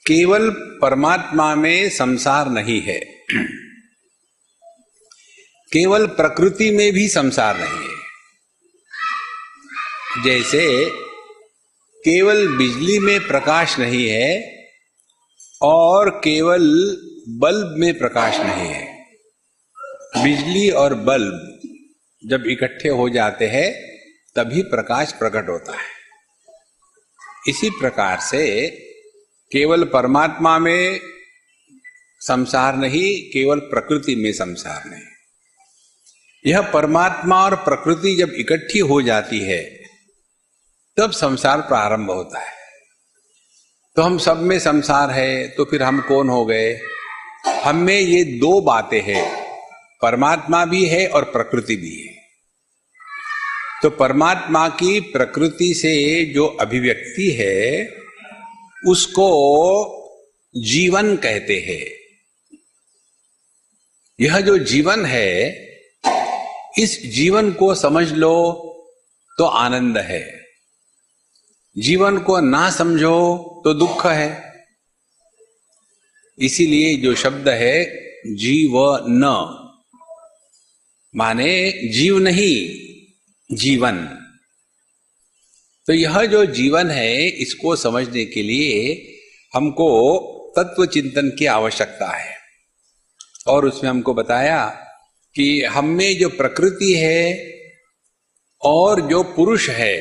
केवल परमात्मा में संसार नहीं है, केवल प्रकृति में भी संसार नहीं है। जैसे केवल बिजली में प्रकाश नहीं है और केवल बल्ब में प्रकाश नहीं है। बिजली और बल्ब जब इकट्ठे हो जाते हैं तभी प्रकाश प्रकट होता है। इसी प्रकार से केवल परमात्मा में संसार नहीं, केवल प्रकृति में संसार नहीं। यह परमात्मा और प्रकृति जब इकट्ठी हो जाती है तब संसार प्रारंभ होता है। तो हम सब में संसार है, तो फिर हम कौन हो गए? हम में ये दो बातें हैं, परमात्मा भी है और प्रकृति भी है। तो परमात्मा की प्रकृति से जो अभिव्यक्ति है उसको जीवन कहते हैं। यह जो जीवन है, इस जीवन को समझ लो तो आनंद है, जीवन को ना समझो तो दुख है। इसीलिए जो शब्द है जीवन, माने जीव नहीं, जीवन। तो यह जो जीवन है, इसको समझने के लिए हमको तत्व चिंतन की आवश्यकता है। और उसमें हमको बताया कि हम में जो प्रकृति है और जो पुरुष है,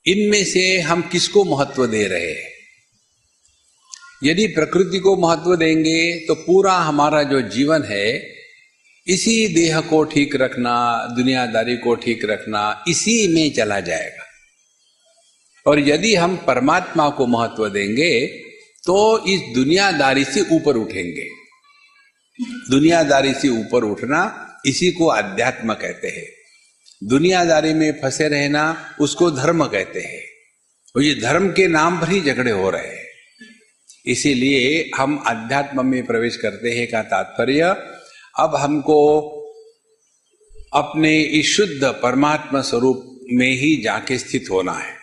इनमें से हम किसको महत्व दे रहे हैं। यदि प्रकृति को महत्व देंगे तो पूरा हमारा जो जीवन है, इसी देह को ठीक रखना, दुनियादारी को ठीक रखना, इसी में चला जाएगा। और यदि हम परमात्मा को महत्व देंगे तो इस दुनियादारी से ऊपर उठेंगे। दुनियादारी से ऊपर उठना, इसी को अध्यात्म कहते हैं। दुनियादारी में फंसे रहना, उसको धर्म कहते हैं। और ये धर्म के नाम पर ही झगड़े हो रहे हैं। इसीलिए हम अध्यात्म में प्रवेश करते हैं का तात्पर्य, अब हमको अपने इस शुद्ध परमात्मा स्वरूप में ही जाके स्थित होना है।